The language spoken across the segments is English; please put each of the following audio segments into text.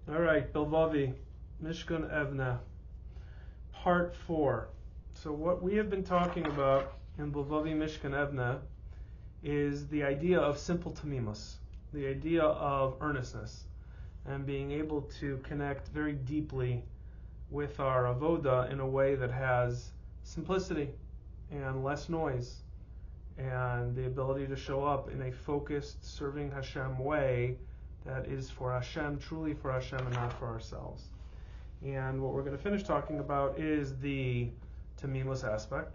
All right, Bilvavi, Mishkan Evna, part 4. So what we have been talking about in Bilvavi Mishkan Evna is the idea of simple tamimus, the idea of earnestness, and being able to connect very deeply with our avoda in a way that has simplicity and less noise, and the ability to show up in a focused, serving Hashem way that is for Hashem, truly for Hashem, and not for ourselves. And what we're going to finish talking about is the tamimus aspect,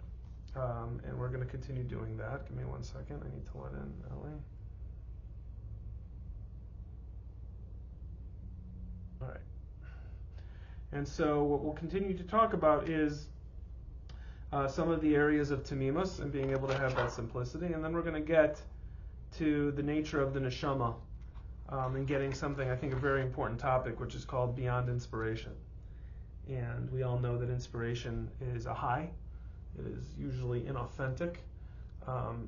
and we're going to continue doing that. Give me 1 second. I need to let in Ellie. All right. And so what we'll continue to talk about is some of the areas of tamimus and being able to have that simplicity, and then we're going to get to the nature of the neshama, and getting something, I think, a very important topic, which is called beyond inspiration. And we all know that inspiration is a high. It is usually inauthentic.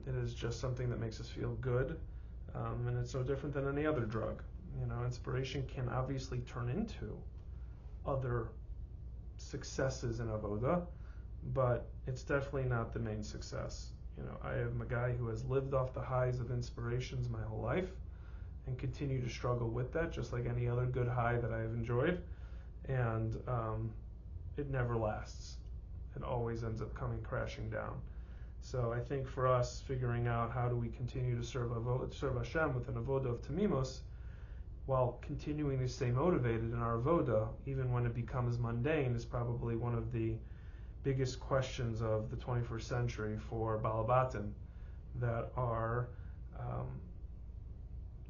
It is just something that makes us feel good, and it's no different than any other drug. You know, inspiration can obviously turn into other successes in avoda, but it's definitely not the main success. You know, I am a guy who has lived off the highs of inspirations my whole life, and continue to struggle with that, just like any other good high that I have enjoyed. And it never lasts. It always ends up coming crashing down. So I think for us, figuring out how do we continue to serve Hashem with an avoda of tamimos, while continuing to stay motivated in our avoda, even when it becomes mundane, is probably one of the biggest questions of the 21st century for Balabatim that are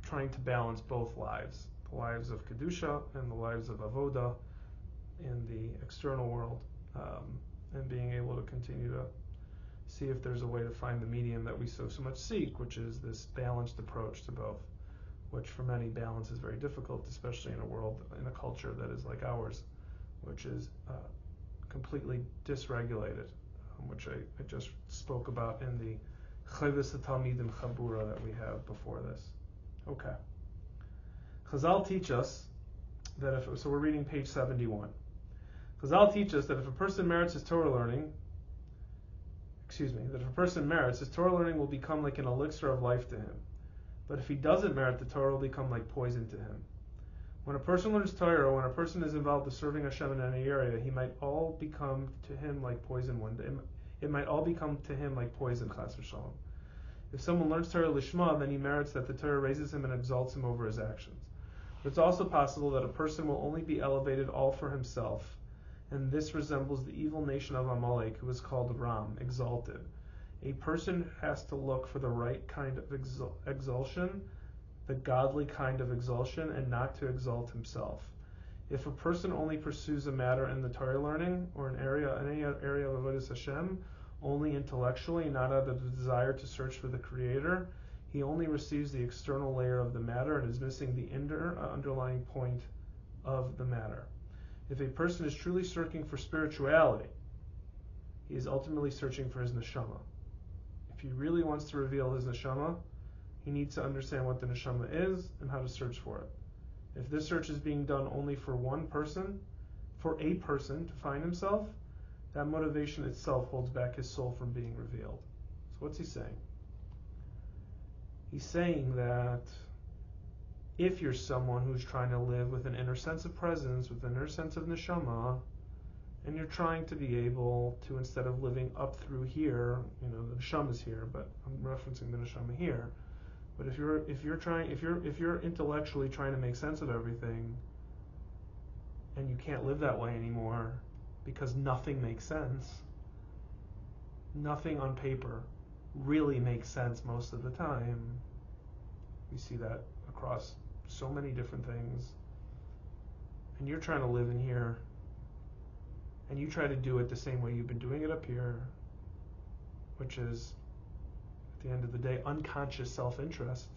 trying to balance both lives, the lives of Kedusha and the lives of Avoda in the external world, and being able to continue to see if there's a way to find the medium that we so much seek, which is this balanced approach to both, which for many balance is very difficult, especially in a world, in a culture that is like ours, which is completely dysregulated, which I just spoke about in the Chayvus Talmidim Chabura that we have before this. Okay. Chazal teach us that so we're reading page 71. Chazal teach us that if a person merits his Torah learning, that if a person merits, his Torah learning will become like an elixir of life to him. But if he doesn't merit, the Torah will become like poison to him. When a person learns Torah, when a person is involved in serving Hashem in any area, he might all become to him like poison one day. It might all become to him like poison, chas v'shalom. If someone learns Torah lishma, then he merits that the Torah raises him and exalts him over his actions. But it's also possible that a person will only be elevated all for himself, and this resembles the evil nation of Amalek, who is called Ram, exalted. A person has to look for the right kind of exaltation, the godly kind of exaltation, and not to exalt himself. If a person only pursues a matter in the Torah learning or any area of Avodas Hashem, only intellectually, not out of the desire to search for the Creator, he only receives the external layer of the matter and is missing the underlying point of the matter. If a person is truly searching for spirituality, he is ultimately searching for his neshama. If he really wants to reveal his neshama, he needs to understand what the neshama is and how to search for it. If this search is being done only for a person to find himself, that motivation itself holds back his soul from being revealed. So what's he saying? He's saying that if you're someone who's trying to live with an inner sense of presence, with an inner sense of neshama, and you're trying to be able to, instead of living up through here, you know, the neshama is here, but I'm referencing the neshama here. But if you're intellectually trying to make sense of everything, and you can't live that way anymore, because nothing makes sense. Nothing on paper really makes sense most of the time. We see that across so many different things. And you're trying to live in here, and you try to do it the same way you've been doing it up here, which is, at the end of the day, unconscious self-interest,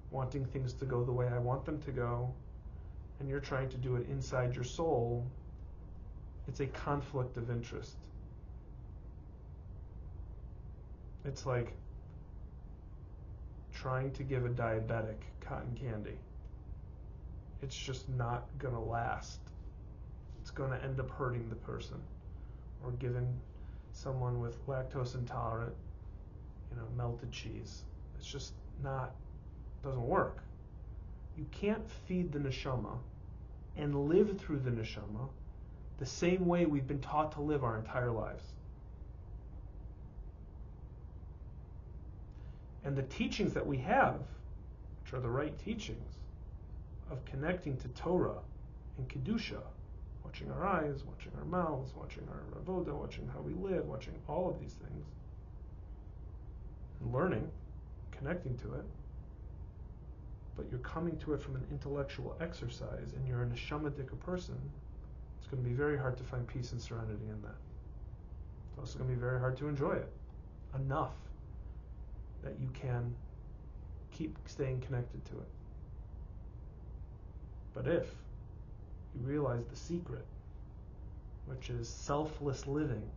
wanting things to go the way I want them to go, and you're trying to do it inside your soul. It's a conflict of interest. It's like trying to give a diabetic cotton candy. it's just not going to last. It's going to end up hurting the person, or giving someone with lactose intolerant, melted cheese. It's just doesn't work. You can't feed the neshama and live through the neshama the same way we've been taught to live our entire lives. And the teachings that we have, which are the right teachings of connecting to Torah and Kedusha, watching our eyes, watching our mouths, watching our avoda, watching how we live, watching all of these things, and learning, connecting to it, but you're coming to it from an intellectual exercise, and you're a neshamadika person, it's going to be very hard to find peace and serenity in that. It's also going to be very hard to enjoy it enough that you can keep staying connected to it. But if you realize the secret, which is selfless living,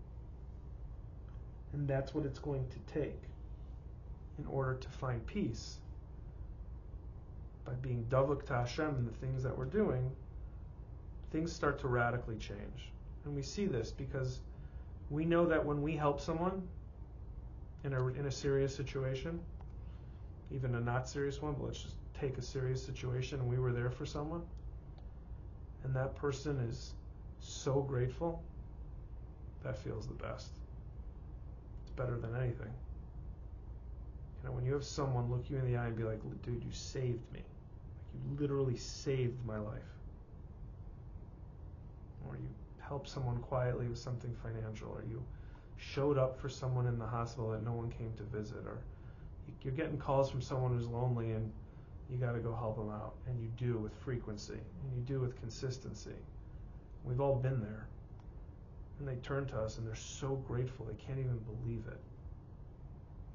and that's what it's going to take in order to find peace, by being davuk to Hashem and the things that we're doing, things start to radically change. And we see this because we know that when we help someone in a serious situation, even a not serious one, but let's just take a serious situation, and we were there for someone, and that person is so grateful, that feels the best. It's better than anything. When you have someone look you in the eye and be like, dude, you saved me. Like, you literally saved my life. Or you help someone quietly with something financial, or you showed up for someone in the hospital that no one came to visit, or you're getting calls from someone who's lonely and you got to go help them out, and you do with frequency, and you do with consistency. We've all been there. And they turn to us and they're so grateful, they can't even believe it.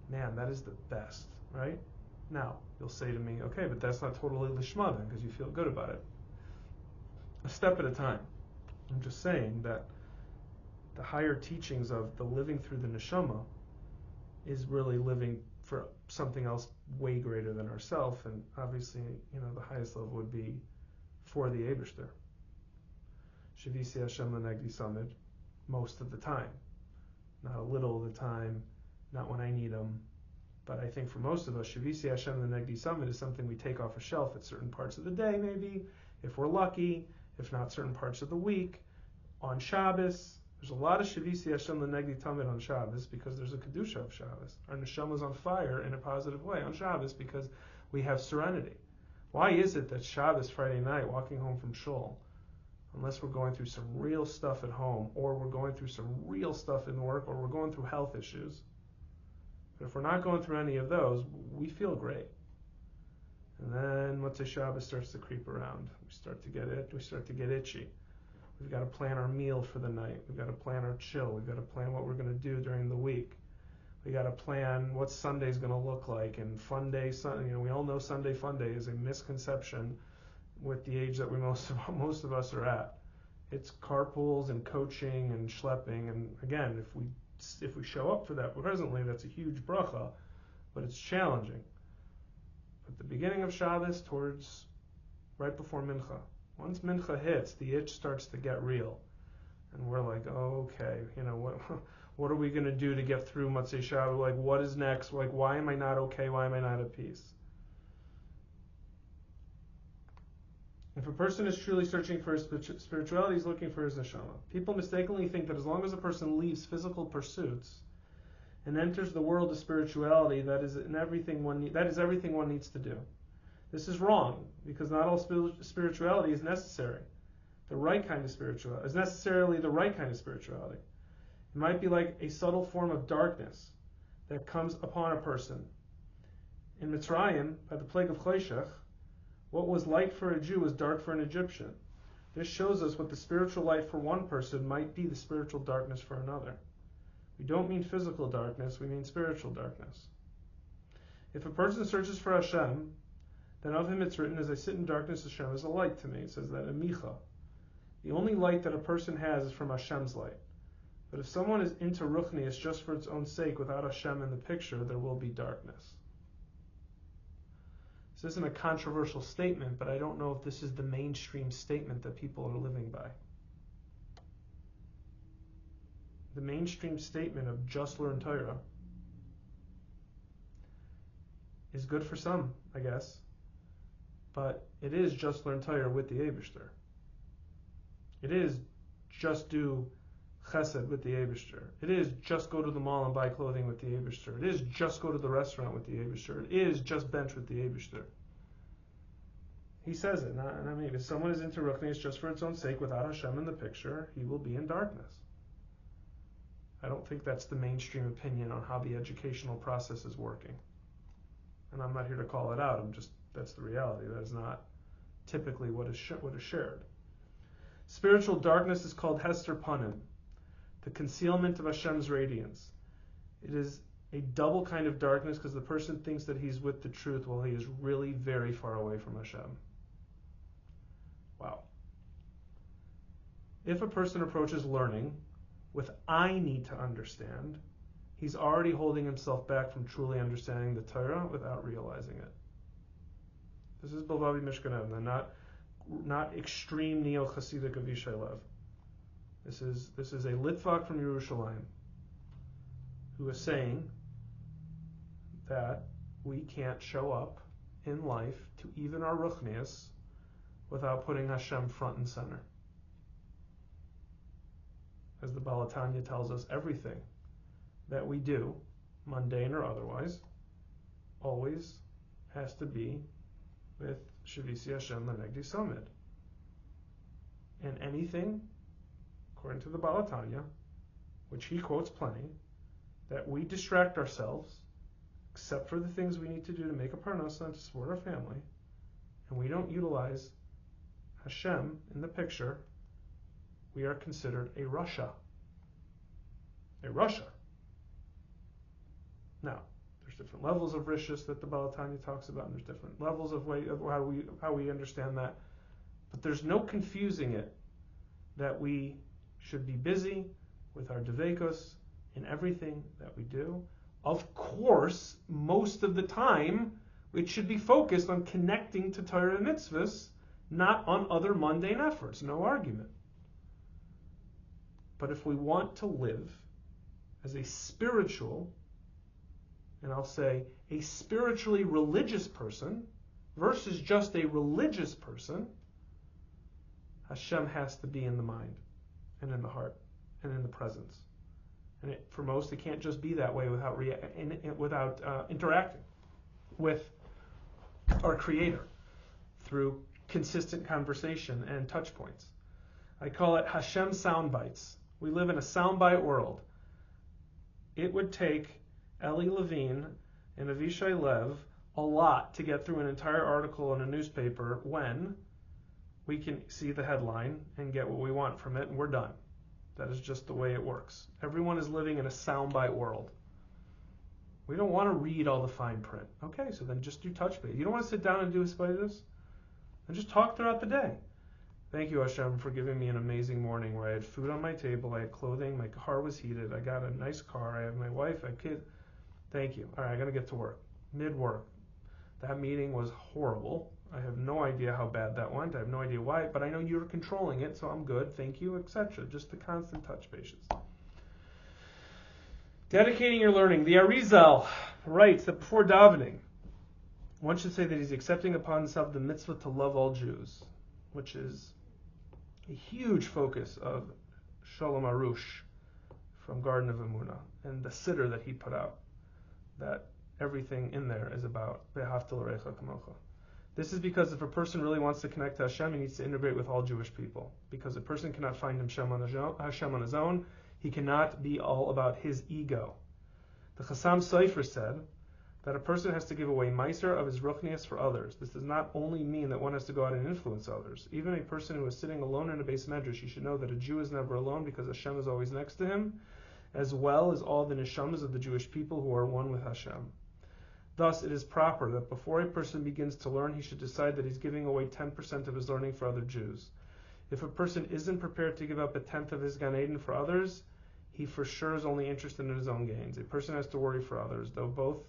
Man, that is the best, right? Now, you'll say to me, okay, but that's not totally lishma then, because you feel good about it. A step at a time. I'm just saying that the higher teachings of the living through the neshama is really living for something else way greater than ourselves, and obviously, the highest level would be for the Eibishter. Shavisi Hashem Lenegdi Samid, most of the time. Not a little of the time, not when I need them. But I think for most of us, Shavisi Hashem Lenegdi Samid is something we take off a shelf at certain parts of the day, maybe, if we're lucky, if not certain parts of the week. On Shabbos, there's a lot of Shavisi Hashem Lenegdi Tamid on Shabbos because there's a Kedusha of Shabbos. Our neshama is on fire in a positive way on Shabbos because we have serenity. Why is it that Shabbos, Friday night, walking home from shul, unless we're going through some real stuff at home, or we're going through some real stuff in work, or we're going through health issues, but if we're not going through any of those, we feel great. And then Motzei Shabbos starts to creep around. We start to get itchy. We've got to plan our meal for the night. We've got to plan our chill. We've got to plan what we're going to do during the week. We got to plan what Sunday's going to look like. And fun day, we all know Sunday fun day is a misconception with the age that most of us are at. It's carpools and coaching and schlepping. And again, if we show up for that presently, that's a huge bracha, but it's challenging. At the beginning of Shabbos, towards right before Mincha, once Mincha hits, the itch starts to get real. And we're like, oh, okay, what are we going to do to get through Motzei Shabbos? Like, what is next? Like, why am I not okay? Why am I not at peace? If a person is truly searching for his spirituality, he's looking for his neshama. People mistakenly think that as long as a person leaves physical pursuits and enters the world of spirituality, that is everything one needs to do. This is wrong, because not all spirituality is necessary. The right kind of spirituality is necessarily the right kind of spirituality. It might be like a subtle form of darkness that comes upon a person. In Mitzrayim, by the plague of Choshech, what was light for a Jew was dark for an Egyptian. This shows us what the spiritual light for one person might be the spiritual darkness for another. We don't mean physical darkness, we mean spiritual darkness. If a person searches for Hashem, then of him it's written, as I sit in darkness, Hashem is a light to me. It says that in Micha. The only light that a person has is from Hashem's light. But if someone is into Ruchnius just for its own sake, without Hashem in the picture, there will be darkness. This isn't a controversial statement, but I don't know if this is the mainstream statement that people are living by. The mainstream statement of just learn Torah is good for some, I guess, but it is just learn Torah with the Eibishter. It is just do chesed with the Eibishter. It is just go to the mall and buy clothing with the Eibishter. It is just go to the restaurant with the Eibishter. It is just bench with the Eibishter. He says it, and I mean, if someone is into ruchnius just for its own sake, without Hashem in the picture, he will be in darkness. I don't think that's the mainstream opinion on how the educational process is working. And I'm not here to call it out. That's the reality. That is not typically what is shared. Spiritual darkness is called Hester Panim, the concealment of Hashem's radiance. It is a double kind of darkness because the person thinks that he's with the truth while he is really very far away from Hashem. Wow. If a person approaches learning with I need to understand, he's already holding himself back from truly understanding the Torah without realizing it. This is Bilvavi Mishkan, not extreme neo-Hasidic Avishai Lev. This is a Litvak from Yerushalayim who is saying that we can't show up in life to even our ruchnius without putting Hashem front and center. As the Balatanya tells us, everything that we do, mundane or otherwise, always has to be with Shavisi Hashem Lenegdi Samid. And anything, according to the Balatanya, which he quotes plenty, that we distract ourselves, except for the things we need to do to make a parnasa and to support our family, and we don't utilize Hashem in the picture, we are considered a Russia. A Russia. Now, there's different levels of rishus that the Balatanya talks about, and there's different levels of how we understand that. But there's no confusing it that we should be busy with our devekos in everything that we do. Of course, most of the time, it should be focused on connecting to Torah and mitzvahs, not on other mundane efforts. No argument. But if we want to live as a spiritual, and I'll say a spiritually religious person versus just a religious person, Hashem has to be in the mind and in the heart and in the presence. And for most, it can't just be that way without interacting with our Creator through consistent conversation and touch points. I call it Hashem sound bites. We live in a soundbite world. It would take Eli Levine and Avishai Lev a lot to get through an entire article in a newspaper when we can see the headline and get what we want from it, and we're done. That is just the way it works. Everyone is living in a soundbite world. We don't want to read all the fine print. Okay, so then just do touch base. You don't want to sit down and do a this? And just talk throughout the day. Thank you, Hashem, for giving me an amazing morning where I had food on my table, I had clothing, my car was heated, I got a nice car, I have my wife, I have kids. Thank you. All right, I got to get to work. Mid-work. That meeting was horrible. I have no idea how bad that went. I have no idea why, but I know you're controlling it, so I'm good. Thank you, etc. Just the constant touch bases. Dedicating your learning. The Arizal writes that before davening, one should say that he's accepting upon himself the mitzvah to love all Jews, which is a huge focus of Shalom Arush from Garden of Emunah and the siddur that he put out, that everything in there is about Ve'ahavta l'recha kamocha. This is because if a person really wants to connect to Hashem, he needs to integrate with all Jewish people. Because a person cannot find Hashem on his own. He cannot be all about his ego. The Chassam Sofer said that a person has to give away meiser of his ruchnius for others. This does not only mean that one has to go out and influence others. Even a person who is sitting alone in a beis medrash, he should know that a Jew is never alone because Hashem is always next to him, as well as all the neshamas of the Jewish people who are one with Hashem. Thus, it is proper that before a person begins to learn, he should decide that he's giving away 10% of his learning for other Jews. If a person isn't prepared to give up a tenth of his Gan Eden for others, he for sure is only interested in his own gains. A person has to worry for others, though both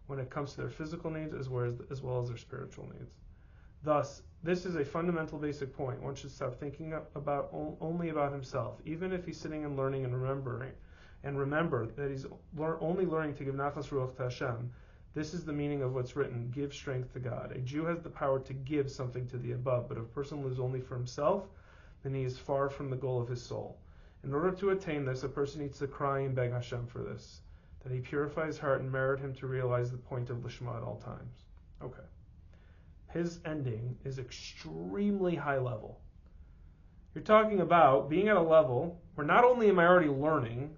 when it comes to their physical needs as well as their spiritual needs. Thus, this is a fundamental basic point. One should stop thinking only about himself, even if he's sitting and learning and remembering, and remember that he's only learning to give nachas ruach to Hashem. This is the meaning of what's written, give strength to God. A Jew has the power to give something to the above, but if a person lives only for himself, then he is far from the goal of his soul. In order to attain this, a person needs to cry and beg Hashem for this, that he purify his heart and merit him to realize the point of Lishma at all times. Okay. His ending is extremely high level. You're talking about being at a level where not only am I already learning,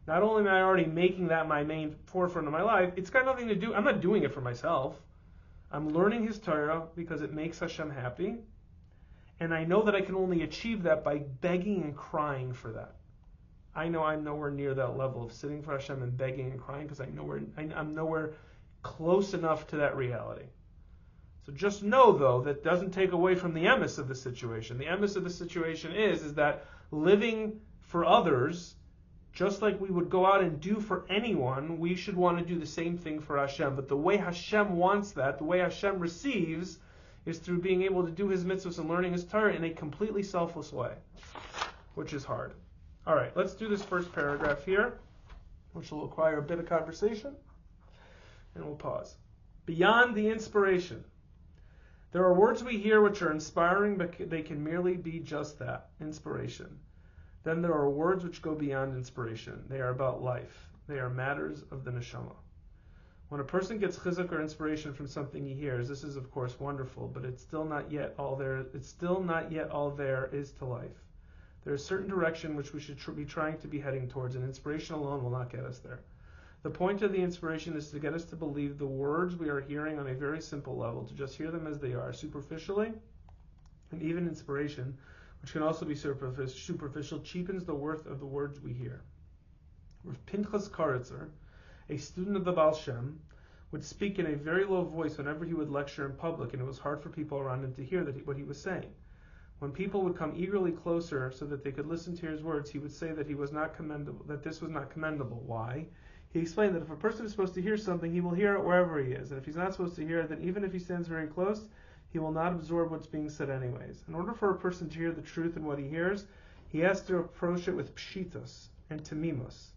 not only am I already making that my main forefront of my life, it's got nothing to do, I'm not doing it for myself. I'm learning his Torah because it makes Hashem happy, and I know that I can only achieve that by begging and crying for that. I know I'm nowhere near that level of sitting for Hashem and begging and crying because I'm nowhere close enough to that reality. So just know, though, that doesn't take away from the emes of the situation. The emes of the situation is that living for others, just like we would go out and do for anyone, we should want to do the same thing for Hashem. But the way Hashem wants that, the way Hashem receives, is through being able to do his mitzvahs and learning his Torah in a completely selfless way, which is hard. All right, let's do this first paragraph here, which will require a bit of conversation, and we'll pause. Beyond the inspiration. There are words we hear which are inspiring, but they can merely be just that, inspiration. Then there are words which go beyond inspiration. They are about life. They are matters of the neshama. When a person gets chizuk or inspiration from something he hears, this is of course wonderful, but it's still not yet all there is to life. There is a certain direction which we should be trying to be heading towards, and inspiration alone will not get us there. The point of the inspiration is to get us to believe the words we are hearing on a very simple level, to just hear them as they are, superficially, and even inspiration, which can also be superficial, cheapens the worth of the words we hear. Rav Pinchas Karitzer, a student of the Baal Shem, would speak in a very low voice whenever he would lecture in public, and it was hard for people around him to hear what he was saying. When people would come eagerly closer so that they could listen to his words, he would say that this was not commendable. Why? He explained that if a person is supposed to hear something, he will hear it wherever he is, and if he's not supposed to hear it, then even if he stands very close, he will not absorb what's being said anyways. In order for a person to hear the truth in what he hears, he has to approach it with pshitos and tamimos.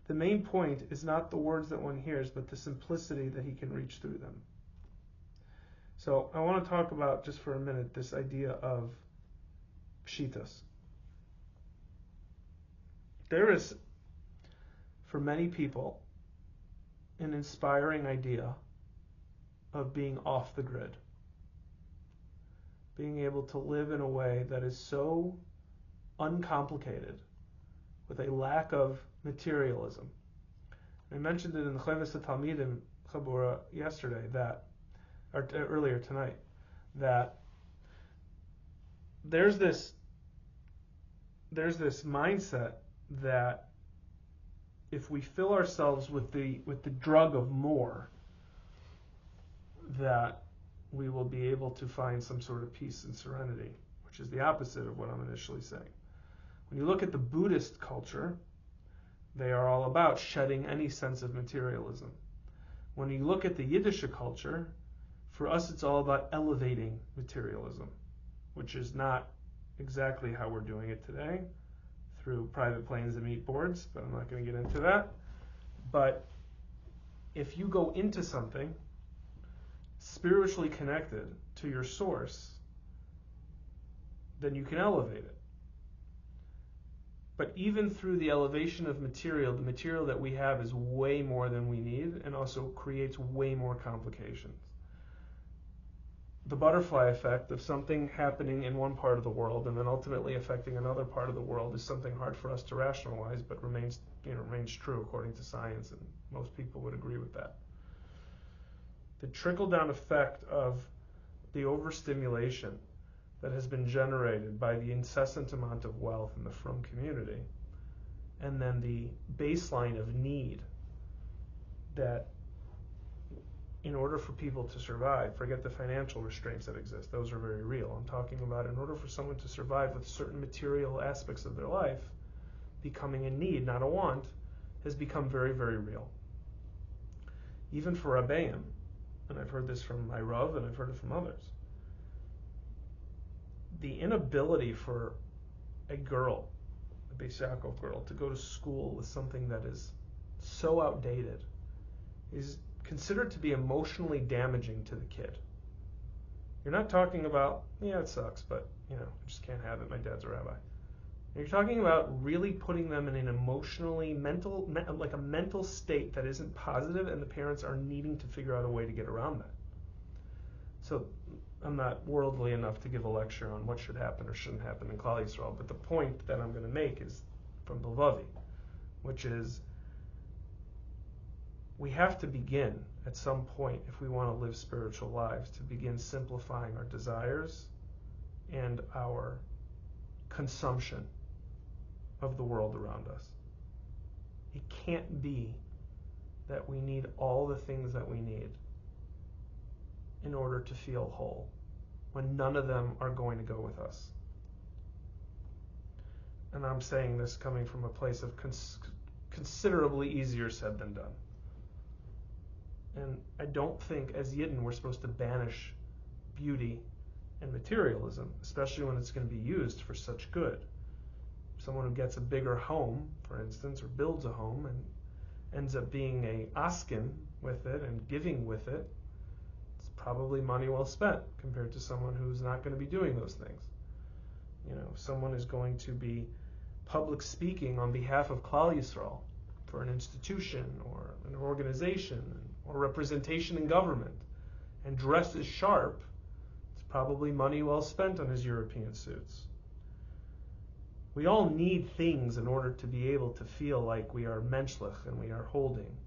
The main point is not the words that one hears, but the simplicity that he can reach through them. So I want to talk about, just for a minute, this idea of pshitos. There is, for many people, an inspiring idea of being off the grid. Being able to live in a way that is so uncomplicated, with a lack of materialism. I mentioned it in the Chovos HaTalmidim Chabura yesterday, earlier tonight, that there's this mindset that if we fill ourselves with the drug of more, that we will be able to find some sort of peace and serenity, which is the opposite of what I'm initially saying. When you look at the Buddhist culture, they are all about shedding any sense of materialism. When you look at the Yiddish culture, for us it's all about elevating materialism, which is not exactly how we're doing it today, through private planes and meat boards, but I'm not going to get into that. But if you go into something spiritually connected to your source, then you can elevate it. But even through the elevation of material, the material that we have is way more than we need and also creates way more complications. The butterfly effect of something happening in one part of the world and then ultimately affecting another part of the world is something hard for us to rationalize, but remains true according to science, and most people would agree with that. The trickle-down effect of the overstimulation that has been generated by the incessant amount of wealth in the frum community, and then the baseline of need that in order for people to survive, forget the financial restraints that exist, those are very real. I'm talking about in order for someone to survive with certain material aspects of their life, becoming a need, not a want, has become very, very real. even for Rabbeim, and I've heard this from my Rav and I've heard it from others, the inability for a girl, a Beis Yaakov girl, to go to school with something that is so outdated is considered to be emotionally damaging to the kid. You're not talking about, yeah, it sucks, but, I just can't have it. My dad's a rabbi. You're talking about really putting them in an emotionally, like a mental state that isn't positive, and the parents are needing to figure out a way to get around that. So I'm not worldly enough to give a lecture on what should happen or shouldn't happen in Klal Yisrael, but the point that I'm going to make is from Bilvavi, which is we have to begin at some point, if we want to live spiritual lives, to begin simplifying our desires and our consumption of the world around us. It can't be that we need all the things that we need in order to feel whole, when none of them are going to go with us. And I'm saying this coming from a place of considerably easier said than done. And I don't think as Yidden we're supposed to banish beauty and materialism, especially when it's going to be used for such good. Someone who gets a bigger home, for instance, or builds a home and ends up being a askin with it and giving with it, it's probably money well spent compared to someone who's not going to be doing those things. If someone is going to be public speaking on behalf of Klal Yisrael for an institution or an organization or representation in government and dresses sharp, it's probably money well spent on his European suits. We all need things in order to be able to feel like we are menschlich and we are holding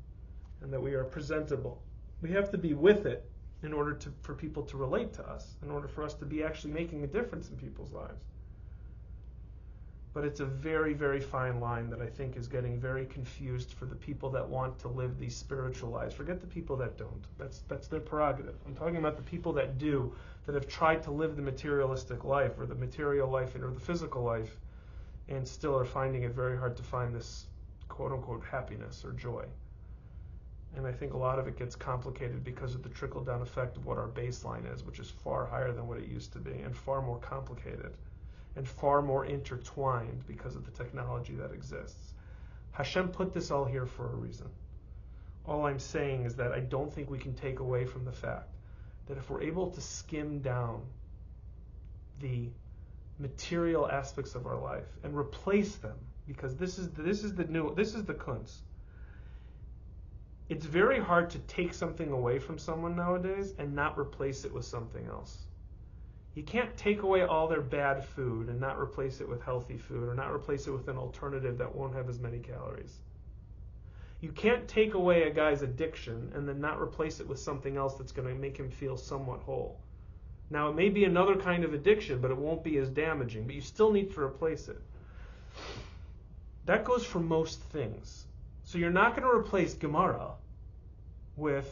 and that we are presentable. We have to be with it in order for people to relate to us, in order for us to be actually making a difference in people's lives. But it's a very, very fine line that I think is getting very confused for the people that want to live these spiritual lives. Forget the people that don't. That's their prerogative. I'm talking about the people that do, that have tried to live the materialistic life or the material life or the physical life, and still are finding it very hard to find this quote-unquote happiness or joy. And I think a lot of it gets complicated because of the trickle-down effect of what our baseline is, which is far higher than what it used to be and far more complicated and far more intertwined because of the technology that exists. Hashem put this all here for a reason. All I'm saying is that I don't think we can take away from the fact that if we're able to skim down the material aspects of our life and replace them, because this is the kunz. It's very hard to take something away from someone nowadays and not replace it with something else. You can't take away all their bad food and not replace it with healthy food, or not replace it with an alternative that won't have as many calories. You can't take away a guy's addiction and then not replace it with something else that's going to make him feel somewhat whole. Now, it may be another kind of addiction, but it won't be as damaging, but you still need to replace it. That goes for most things. So you're not going to replace Gemara with,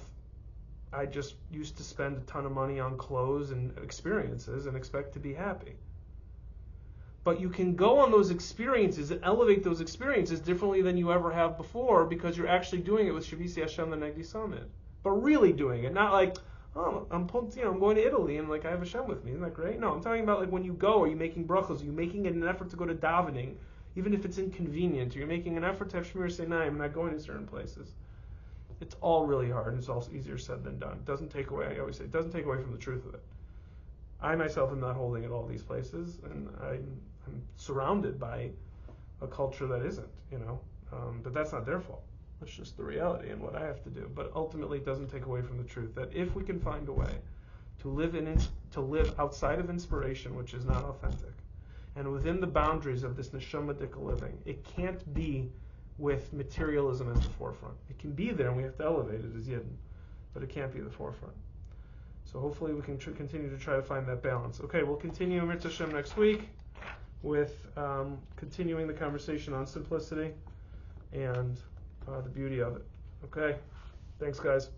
I just used to spend a ton of money on clothes and experiences and expect to be happy. But you can go on those experiences and elevate those experiences differently than you ever have before, because you're actually doing it with Shavisi Hashem the Negdi Summit. But really doing it, not like, oh, I'm going to Italy and like I have Hashem with me. Isn't that great? No, I'm talking about like when you go, are you making brachos? Are you making an effort to go to davening, even if it's inconvenient? Are you making an effort to have Shmir Seinai and not going to certain places? It's all really hard, and it's also easier said than done. It doesn't take away, I always say, it doesn't take away from the truth of it. I myself am not holding at all these places, and I'm surrounded by a culture that isn't, but that's not their fault. That's just the reality and what I have to do. But ultimately, it doesn't take away from the truth that if we can find a way to live outside of inspiration, which is not authentic, and within the boundaries of this neshamadik living, it can't be with materialism as the forefront. It can be there, and we have to elevate it as Yidden, but it can't be the forefront. So hopefully we can continue to try to find that balance. Okay, we'll continue Mitzvah Hashem next week with continuing the conversation on simplicity and the beauty of it. Okay, thanks guys.